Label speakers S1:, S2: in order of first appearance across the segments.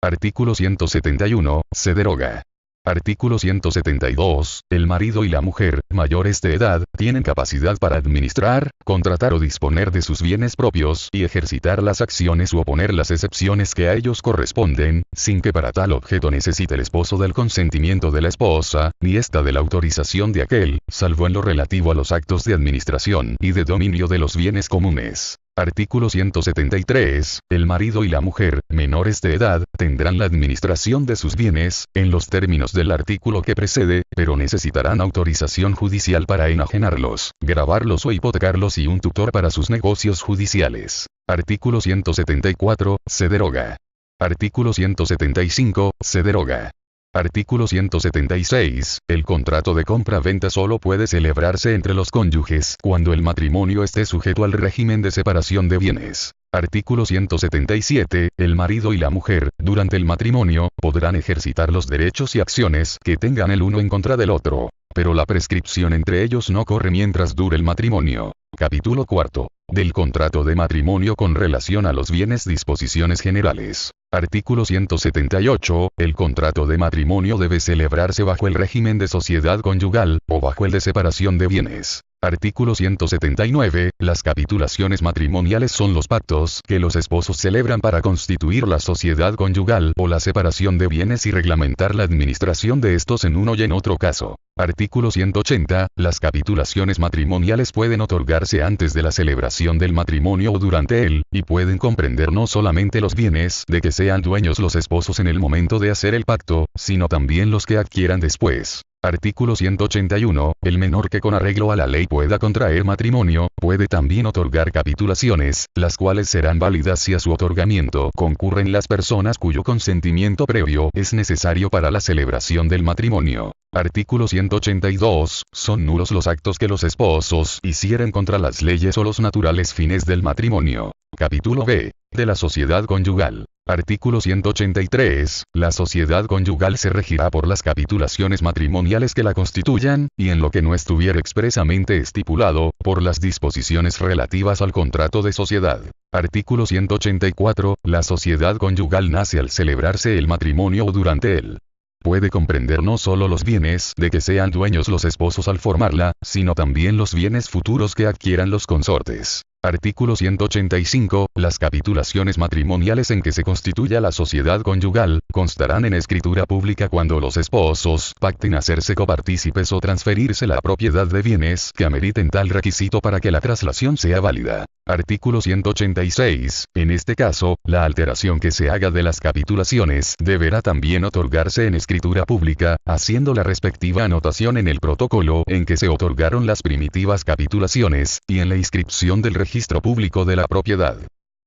S1: Artículo 171, se deroga. Artículo 172, el marido y la mujer, mayores de edad, tienen capacidad para administrar, contratar o disponer de sus bienes propios y ejercitar las acciones u oponer las excepciones que a ellos corresponden, sin que para tal objeto necesite el esposo del consentimiento de la esposa, ni ésta de la autorización de aquel, salvo en lo relativo a los actos de administración y de dominio de los bienes comunes. Artículo 173, el marido y la mujer, menores de edad, tendrán la administración de sus bienes, en los términos del artículo que precede, pero necesitarán autorización judicial para enajenarlos, gravarlos o hipotecarlos y un tutor para sus negocios judiciales. Artículo 174, se deroga. Artículo 175, se deroga. Artículo 176, el contrato de compra-venta solo puede celebrarse entre los cónyuges cuando el matrimonio esté sujeto al régimen de separación de bienes. Artículo 177, el marido y la mujer, durante el matrimonio, podrán ejercitar los derechos y acciones que tengan el uno en contra del otro, pero la prescripción entre ellos no corre mientras dure el matrimonio. Capítulo 4. Del contrato de matrimonio con relación a los bienes. Disposiciones generales. Artículo 178, el contrato de matrimonio debe celebrarse bajo el régimen de sociedad conyugal, o bajo el de separación de bienes. Artículo 179, las capitulaciones matrimoniales son los pactos que los esposos celebran para constituir la sociedad conyugal o la separación de bienes y reglamentar la administración de estos en uno y en otro caso. Artículo 180, las capitulaciones matrimoniales pueden otorgarse antes de la celebración del matrimonio o durante él, y pueden comprender no solamente los bienes de que sean dueños los esposos en el momento de hacer el pacto, sino también los que adquieran después. Artículo 181, el menor que con arreglo a la ley pueda contraer matrimonio, puede también otorgar capitulaciones, las cuales serán válidas si a su otorgamiento concurren las personas cuyo consentimiento previo es necesario para la celebración del matrimonio. Artículo 182, son nulos los actos que los esposos hicieren contra las leyes o los naturales fines del matrimonio. Capítulo B. De la sociedad conyugal. Artículo 183, la sociedad conyugal se regirá por las capitulaciones matrimoniales que la constituyan, y en lo que no estuviera expresamente estipulado, por las disposiciones relativas al contrato de sociedad. Artículo 184, la sociedad conyugal nace al celebrarse el matrimonio o durante él. Puede comprender no solo los bienes de que sean dueños los esposos al formarla, sino también los bienes futuros que adquieran los consortes. Artículo 185, las capitulaciones matrimoniales en que se constituya la sociedad conyugal, constarán en escritura pública cuando los esposos pacten hacerse copartícipes o transferirse la propiedad de bienes que ameriten tal requisito para que la traslación sea válida. Artículo 186, en este caso, la alteración que se haga de las capitulaciones deberá también otorgarse en escritura pública, haciendo la respectiva anotación en el protocolo en que se otorgaron las primitivas capitulaciones, y en la inscripción del registro público de la propiedad.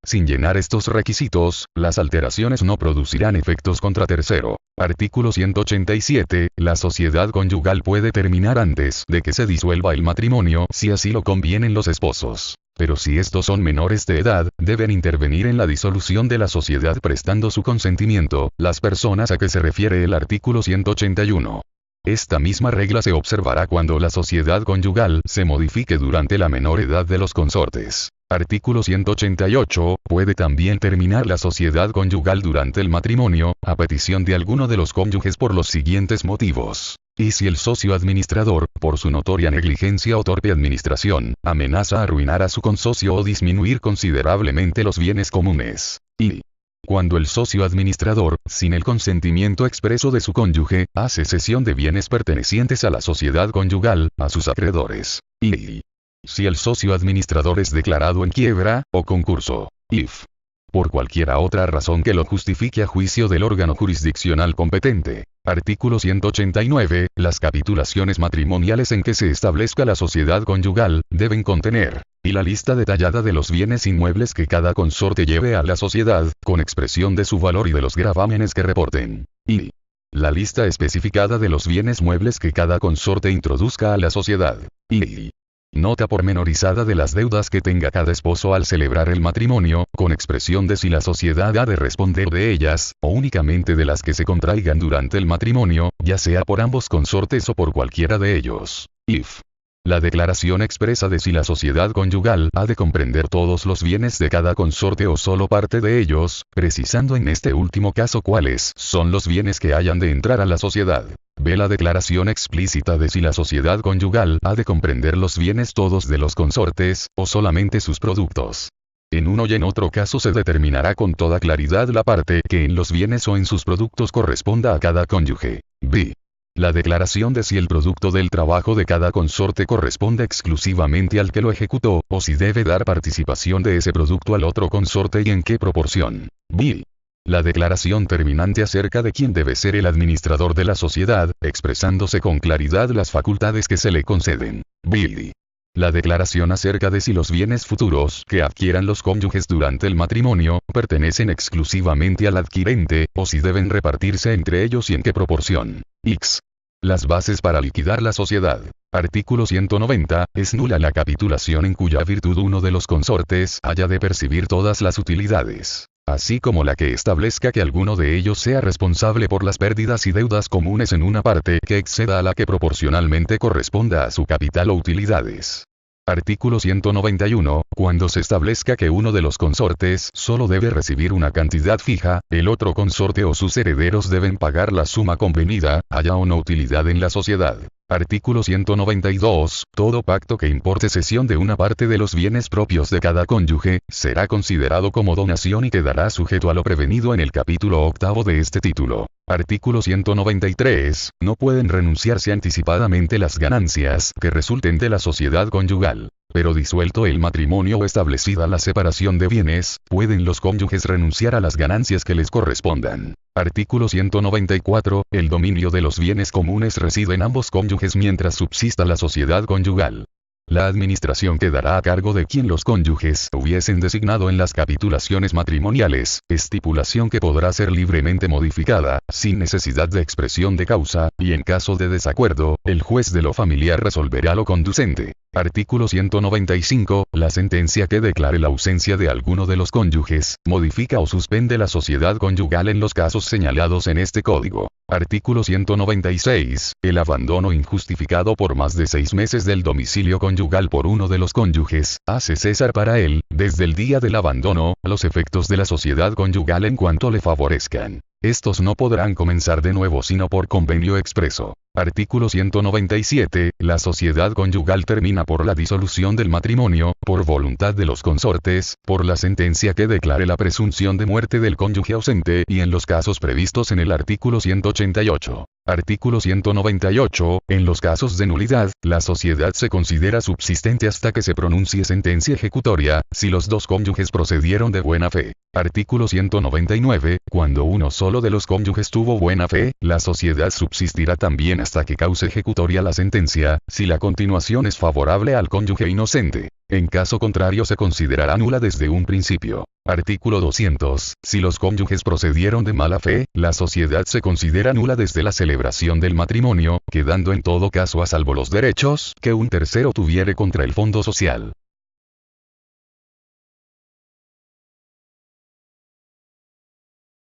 S1: Sin llenar estos requisitos, las alteraciones no producirán efectos contra tercero. Artículo 187, la sociedad conyugal puede terminar antes de que se disuelva el matrimonio si así lo convienen los esposos. Pero si estos son menores de edad, deben intervenir en la disolución de la sociedad prestando su consentimiento, las personas a que se refiere el artículo 181. Esta misma regla se observará cuando la sociedad conyugal se modifique durante la menor edad de los consortes. Artículo 188, puede también terminar la sociedad conyugal durante el matrimonio, a petición de alguno de los cónyuges por los siguientes motivos. Y si el socio administrador, por su notoria negligencia o torpe administración, amenaza arruinar a su consocio o disminuir considerablemente los bienes comunes. Y cuando el socio administrador, sin el consentimiento expreso de su cónyuge, hace cesión de bienes pertenecientes a la sociedad conyugal, a sus acreedores. Y si el socio administrador es declarado en quiebra, o concurso. If por cualquiera otra razón que lo justifique a juicio del órgano jurisdiccional competente. Artículo 189, las capitulaciones matrimoniales en que se establezca la sociedad conyugal, deben contener, y la lista detallada de los bienes inmuebles que cada consorte lleve a la sociedad, con expresión de su valor y de los gravámenes que reporten. Y la lista especificada de los bienes muebles que cada consorte introduzca a la sociedad. Y nota pormenorizada de las deudas que tenga cada esposo al celebrar el matrimonio, con expresión de si la sociedad ha de responder de ellas, o únicamente de las que se contraigan durante el matrimonio, ya sea por ambos consortes o por cualquiera de ellos. If La declaración expresa de si la sociedad conyugal ha de comprender todos los bienes de cada consorte o solo parte de ellos, precisando en este último caso cuáles son los bienes que hayan de entrar a la sociedad. B. La declaración explícita de si la sociedad conyugal ha de comprender los bienes todos de los consortes, o solamente sus productos. En uno y en otro caso se determinará con toda claridad la parte que en los bienes o en sus productos corresponda a cada cónyuge. B. La declaración de si el producto del trabajo de cada consorte corresponde exclusivamente al que lo ejecutó, o si debe dar participación de ese producto al otro consorte y en qué proporción. B. La declaración terminante acerca de quién debe ser el administrador de la sociedad, expresándose con claridad las facultades que se le conceden. B. La declaración acerca de si los bienes futuros que adquieran los cónyuges durante el matrimonio, pertenecen exclusivamente al adquirente, o si deben repartirse entre ellos y en qué proporción. X. Las bases para liquidar la sociedad. Artículo 190. Es nula la capitulación en cuya virtud uno de los consortes haya de percibir todas las utilidades, así como la que establezca que alguno de ellos sea responsable por las pérdidas y deudas comunes en una parte que exceda a la que proporcionalmente corresponda a su capital o utilidades. Artículo 191. Cuando se establezca que uno de los consortes solo debe recibir una cantidad fija, el otro consorte o sus herederos deben pagar la suma convenida, haya o no utilidad en la sociedad. Artículo 192. Todo pacto que importe cesión de una parte de los bienes propios de cada cónyuge, será considerado como donación y quedará sujeto a lo prevenido en el capítulo 8 de este título. Artículo 193. No pueden renunciarse anticipadamente las ganancias que resulten de la sociedad conyugal. Pero disuelto el matrimonio o establecida la separación de bienes, pueden los cónyuges renunciar a las ganancias que les correspondan. Artículo 194. El dominio de los bienes comunes reside en ambos cónyuges mientras subsista la sociedad conyugal. La administración quedará a cargo de quien los cónyuges hubiesen designado en las capitulaciones matrimoniales, estipulación que podrá ser libremente modificada, sin necesidad de expresión de causa, y en caso de desacuerdo, el juez de lo familiar resolverá lo conducente. Artículo 195. La sentencia que declare la ausencia de alguno de los cónyuges, modifica o suspende la sociedad conyugal en los casos señalados en este código. Artículo 196. El abandono injustificado por más de 6 meses del domicilio conyugal por uno de los cónyuges, hace cesar para él, desde el día del abandono, los efectos de la sociedad conyugal en cuanto le favorezcan. Estos no podrán comenzar de nuevo sino por convenio expreso. Artículo 197. La sociedad conyugal termina por la disolución del matrimonio, por voluntad de los consortes, por la sentencia que declare la presunción de muerte del cónyuge ausente y en los casos previstos en el artículo 188. Artículo 198. En los casos de nulidad, la sociedad se considera subsistente hasta que se pronuncie sentencia ejecutoria, si los dos cónyuges procedieron de buena fe. Artículo 199. Cuando uno solo de los cónyuges tuvo buena fe, la sociedad subsistirá también hasta que cause ejecutoria la sentencia, si la continuación es favorable al cónyuge inocente. En caso contrario se considerará nula desde un principio. Artículo 200. Si los cónyuges procedieron de mala fe, la sociedad se considera nula desde la celebración del matrimonio, quedando en todo caso a salvo los derechos que un tercero tuviere contra el fondo social.